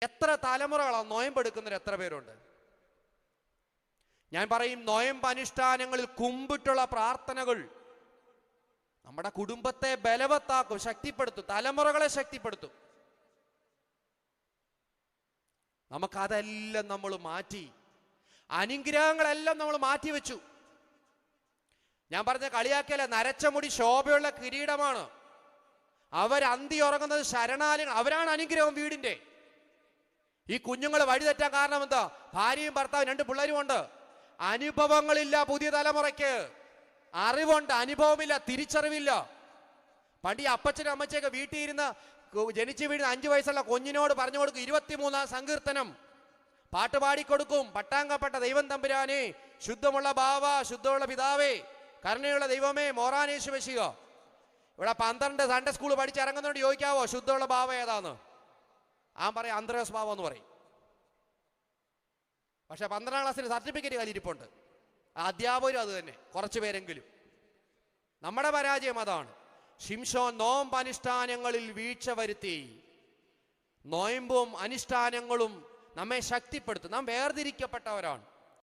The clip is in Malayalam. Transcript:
എത്ര തലമുറകളാണ് നോയമ്പെടുക്കുന്നവർ എത്ര പേരുണ്ട്? ഞാൻ പറയും, നോയമ്പ് അനുഷ്ഠാനങ്ങളിൽ കുമ്പിട്ടുള്ള പ്രാർത്ഥനകൾ നമ്മുടെ കുടുംബത്തെ ബലവത്താക്കും, ശക്തിപ്പെടുത്തും, തലമുറകളെ ശക്തിപ്പെടുത്തും. നമുക്കതെല്ലാം നമ്മൾ മാറ്റി, അനുഗ്രഹങ്ങളെല്ലാം നമ്മൾ മാറ്റിവെച്ചു. ഞാൻ പറഞ്ഞ കളിയാക്കല, നരച്ച മുടി ശോഭയുള്ള കിരീടമാണ്. അവരന്തി ഉറങ്ങുന്നത് ശരണാലയം, അവരാണ് അനുഗ്രഹം വീടിന്റെ. ഈ കുഞ്ഞുങ്ങൾ വഴിതെറ്റാൻ കാരണം എന്താ? ഭാര്യയും ഭർത്താവും 2 പിള്ളേരുമുണ്ട്. അനുഭവങ്ങളില്ല പുതിയ തലമുറയ്ക്ക്. അറിവുണ്ട്, അനുഭവമില്ല, തിരിച്ചറിവില്ല. പണ്ട് ഈ അപ്പച്ചനും അമ്മച്ചയൊക്കെ വീട്ടിൽ ഇരുന്ന് ജനിച്ചു വീഴുന്ന 5 വയസ്സുള്ള കുഞ്ഞിനോട് പറഞ്ഞു കൊടുക്കും 23-ാം സങ്കീർത്തനം പാട്ട് പാടിക്കൊടുക്കും. പട്ടാങ്കപ്പെട്ട ദൈവം തമ്പുരാനെ, ശുദ്ധമുള്ള ബാവ, ശുദ്ധമുള്ള പിതാവേ, കരുണയുള്ള ദൈവമേ, മോറാനേശു മെശിഹ. ഇവിടെ 12 സൺഡേ സ്കൂൾ പഠിച്ചിറങ്ങുന്നോണ്ട് ചോദിക്കാവോ ശുദ്ധമുള്ള ബാവ ഏതാന്ന്? പറയും അന്ത്രയോസ് ബാവ എന്ന് പറയും. പക്ഷെ 12ാം ക്ലാസ്സിന് സർട്ടിഫിക്കറ്റ് കയ്യിലിരിപ്പുണ്ട്. അധ്യാപകരും അത് തന്നെ, കുറച്ചു പേരെങ്കിലും. നമ്മുടെ പരാജയം അതാണ്. ശിംശോൻ നോമ്പ് അനുഷ്ഠാനങ്ങളിൽ വീഴ്ച വരുത്തി. നോയമ്പും അനുഷ്ഠാനങ്ങളും നമ്മെ ശക്തിപ്പെടുത്തും. നാം വേർതിരിക്കപ്പെട്ടവരാണ്.